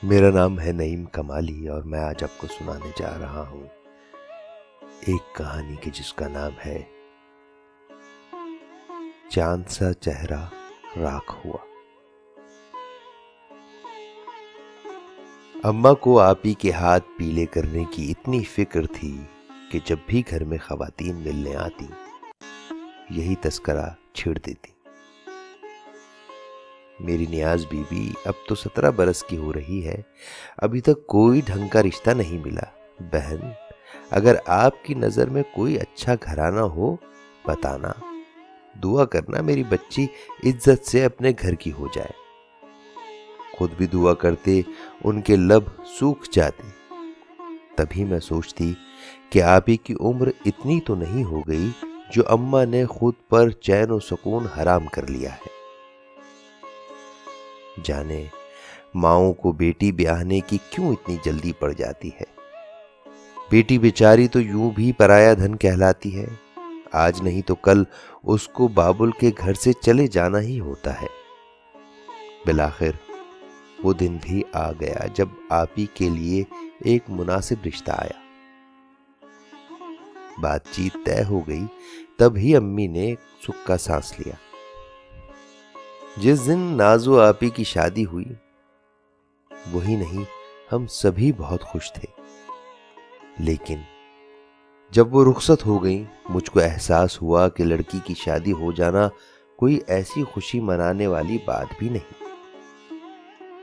میرا نام ہے نعیم کمالی اور میں آج آپ کو سنانے جا رہا ہوں ایک کہانی کی جس کا نام ہے چاند سا چہرہ راکھ ہوا۔ اماں کو آپی کے ہاتھ پیلے کرنے کی اتنی فکر تھی کہ جب بھی گھر میں خواتین ملنے آتی یہی تذکرہ چھیڑ دیتی۔ میری نیاز بی بی اب تو 17 برس کی ہو رہی ہے، ابھی تک کوئی ڈھنگ کا رشتہ نہیں ملا۔ بہن، اگر آپ کی نظر میں کوئی اچھا گھرانہ ہو بتانا، دعا کرنا میری بچی عزت سے اپنے گھر کی ہو جائے۔ خود بھی دعا کرتے ان کے لب سوکھ جاتے۔ تبھی میں سوچتی کہ آپی کی عمر اتنی تو نہیں ہو گئی جو اماں نے خود پر چین و سکون حرام کر لیا ہے۔ جانے ماؤں کو بیٹی بیاہنے کی کیوں اتنی جلدی پڑ جاتی ہے۔ بیٹی بیچاری تو یوں بھی پرایا دھن کہلاتی ہے، آج نہیں تو کل اس کو بابل کے گھر سے چلے جانا ہی ہوتا ہے۔ بالآخر وہ دن بھی آ گیا جب آپی کے لیے ایک مناسب رشتہ آیا۔ بات چیت طے ہو گئی، تب ہی امی نے سکھ کا سانس لیا۔ جس دن نازو آپی کی شادی ہوئی وہی نہیں، ہم سبھی بہت خوش تھے، لیکن جب وہ رخصت ہو گئیں مجھ کو احساس ہوا کہ لڑکی کی شادی ہو جانا کوئی ایسی خوشی منانے والی بات بھی نہیں،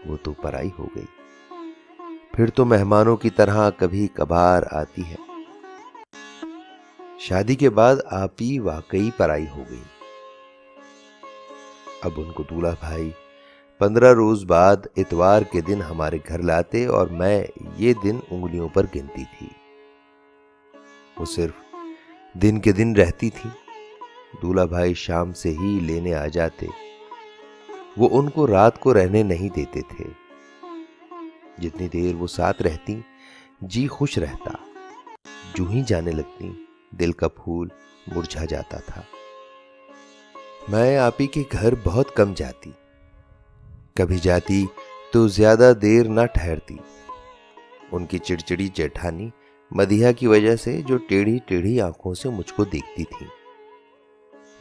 وہ تو پرائی ہو گئی، پھر تو مہمانوں کی طرح کبھی کبھار آتی ہے۔ شادی کے بعد آپی واقعی پرائی ہو گئی۔ اب ان کو دولہا بھائی 15 روز بعد اتوار کے دن ہمارے گھر لاتے اور میں یہ دن انگلیوں پر گنتی تھی۔ وہ صرف دن کے دن رہتی تھی، دولہا بھائی شام سے ہی لینے آ جاتے۔ وہ ان کو رات کو رہنے نہیں دیتے تھے۔ جتنی دیر وہ ساتھ رہتی جی خوش رہتا، جو ہی جانے لگتی دل کا پھول مرجھا جاتا تھا۔ میں آپی کے گھر بہت کم جاتی، کبھی جاتی تو زیادہ دیر نہ ٹھہرتی۔ ان کی چڑچڑی جیٹھانی مدیحہ کی وجہ سے جو ٹیڑھی ٹیڑھی آنکھوں سے مجھ کو دیکھتی تھی۔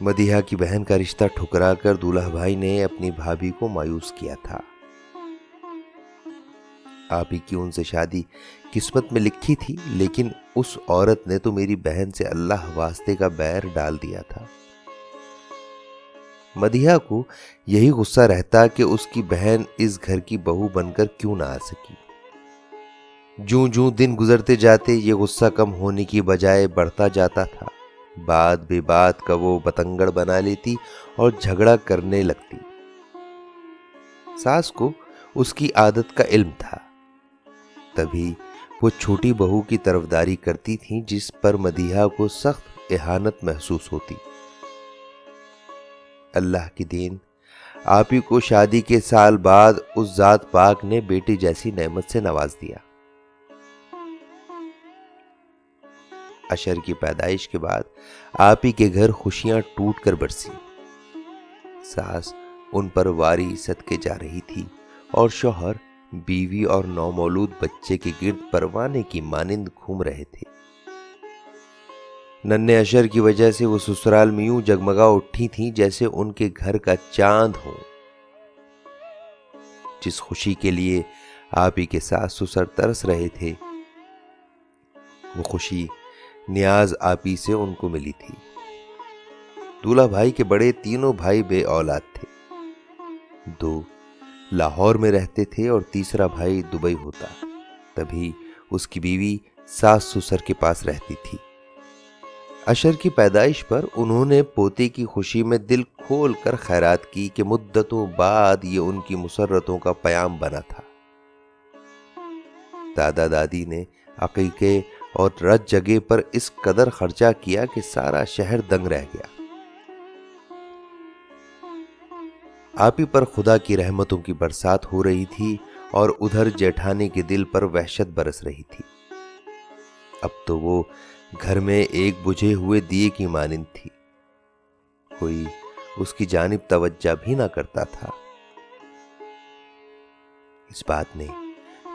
مدیحہ کی بہن کا رشتہ ٹھکرا کر دولہا بھائی نے اپنی بھابھی کو مایوس کیا تھا۔ آپی کی ان سے شادی قسمت میں لکھی تھی، لیکن اس عورت نے تو میری بہن سے اللہ واسطے کا بیر ڈال دیا تھا۔ مدیحہ کو یہی غصہ رہتا کہ اس کی بہن اس گھر کی بہو بن کر کیوں نہ آ سکی۔ جوں جوں دن گزرتے جاتے یہ غصہ کم ہونے کی بجائے بڑھتا جاتا تھا۔ بات بے بات کا وہ بتنگڑ بنا لیتی اور جھگڑا کرنے لگتی۔ ساس کو اس کی عادت کا علم تھا، تبھی وہ چھوٹی بہو کی طرفداری کرتی تھی جس پر مدیحہ کو سخت اہانت محسوس ہوتی۔ اللہ کی دین، آپی کو شادی کے سال بعد اس ذات پاک نے بیٹی جیسی نعمت سے نواز دیا۔ اشر کی پیدائش کے بعد آپی کے گھر خوشیاں ٹوٹ کر برسی۔ ساس ان پر واری صدقے جا رہی تھی اور شوہر بیوی اور نومولود بچے کے گرد پروانے کی مانند گھوم رہے تھے۔ ننھے اشر کی وجہ سے وہ سسرال میں یوں جگمگا اٹھی تھیں جیسے ان کے گھر کا چاند ہو۔ جس خوشی کے لیے آپی کے ساس سسر ترس رہے تھے، وہ خوشی نیاز آپی سے ان کو ملی تھی۔ دولہا بھائی کے بڑے تینوں بھائی بے اولاد تھے، 2 لاہور میں رہتے تھے اور تیسرا بھائی دبئی ہوتا، تبھی اس کی بیوی ساس سسر کے پاس رہتی تھی۔ اشر کی پیدائش پر انہوں نے پوتے کی خوشی میں دل کھول کر خیرات کی کہ مدتوں بعد یہ ان کی مسرتوں کا پیام بنا تھا۔ دادا دادی نے عقیقے اور رت جگہ پر اس قدر خرچہ کیا کہ سارا شہر دنگ رہ گیا۔ آپی پر خدا کی رحمتوں کی برسات ہو رہی تھی اور ادھر جیٹھانی کے دل پر وحشت برس رہی تھی۔ اب تو وہ گھر میں ایک بجھے ہوئے دیے کی مانند تھی، کوئی اس کی جانب توجہ بھی نہ کرتا تھا۔ اس بات نے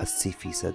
80%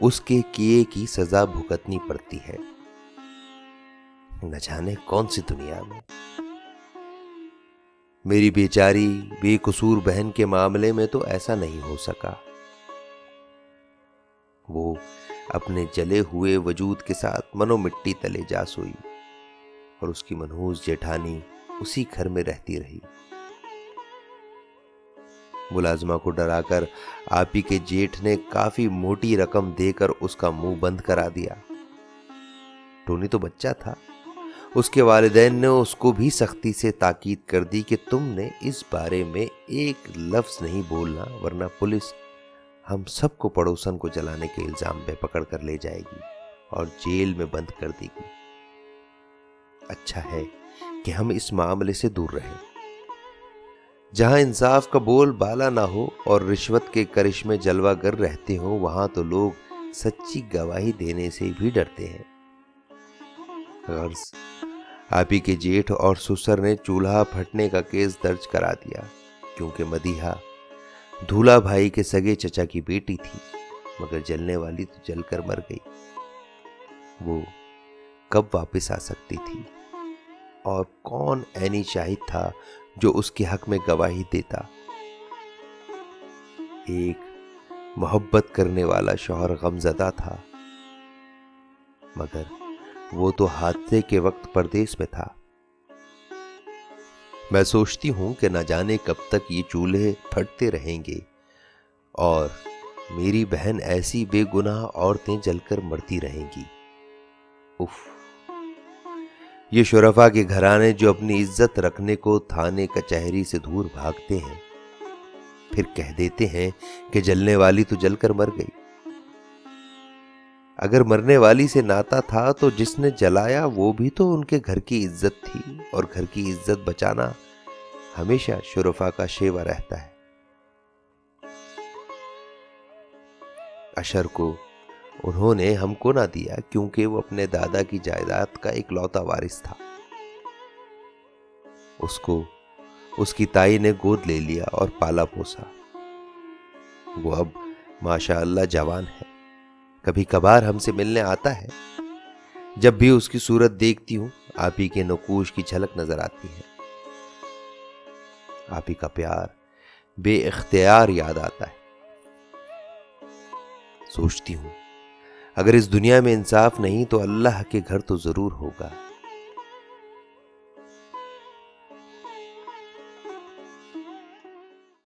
اس کے کیے کی سزا بھگتنی پڑتی ہے۔ نہ جانے کون سی دنیا میں۔ میری بیچاری بے قصور بہن کے معاملے میں تو ایسا نہیں ہو سکا۔ وہ اپنے جلے ہوئے وجود کے ساتھ منو مٹی تلے جا سوئی اور اس کی منحوس جیٹھانی اسی گھر میں رہتی رہی۔ ملازمہ کو ڈرا کر آپی کے جیٹھ نے کافی موٹی رقم دے کر اس کا منہ بند کرا دیا۔ ٹونی تو بچہ تھا، اس کے والدین نے اس کو بھی سختی سے تاکید کر دی کہ تم نے اس بارے میں ایک لفظ نہیں بولنا، ورنہ پولیس ہم سب کو پڑوسن کو جلانے کے الزام پہ پکڑ کر لے جائے گی اور جیل میں بند کر دے گی۔ اچھا ہے کہ ہم اس معاملے سے دور رہیں۔ جہاں انصاف کا بول بالا نہ ہو اور رشوت کے کرشمے جلوہ گر رہتے ہوں، وہاں تو لوگ سچی گواہی دینے سے بھی ڈرتے ہیں۔ غرض آپی کے جیٹھ اور سسر نے چولہا پھٹنے کا کیس درج کرا دیا، کیونکہ مدیحہ دھولا بھائی کے سگے چچا کی بیٹی تھی، مگر جلنے والی تو جل کر مر گئی۔ وہ کب واپس آ سکتی تھی؟ اور کون عینی شاہد تھا جو اس کے حق میں گواہی دیتا؟ ایک محبت کرنے والا شوہر غمزدہ تھا، مگر وہ تو حادثے کے وقت پردیس میں تھا۔ میں سوچتی ہوں کہ نہ جانے کب تک یہ چولہے پھٹتے رہیں گے اور میری بہن ایسی بے گناہ عورتیں جل کر مرتی رہیں گی۔ اف، یہ شرفا کے گھرانے جو اپنی عزت رکھنے کو تھانے کچہری سے دور بھاگتے ہیں، پھر کہہ دیتے ہیں کہ جلنے والی تو جل کر مر گئی۔ اگر مرنے والی سے ناتا تھا تو جس نے جلایا وہ بھی تو ان کے گھر کی عزت تھی، اور گھر کی عزت بچانا ہمیشہ شرفا کا شیوا رہتا ہے۔ اشر کو انہوں نے ہم کو نہ دیا کیونکہ وہ اپنے دادا کی جائیداد کا اکلوتا وارث تھا۔ اس کو اس کی تائی نے گود لے لیا اور پالا پوسا۔ وہ اب ماشاء اللہ جوان ہے، کبھی کبھار ہم سے ملنے آتا ہے۔ جب بھی اس کی صورت دیکھتی ہوں، آپی کے نقوش کی جھلک نظر آتی ہے۔ آپی کا پیار بے اختیار یاد آتا ہے۔ سوچتی ہوں اگر اس دنیا میں انصاف نہیں تو اللہ کے گھر تو ضرور ہوگا۔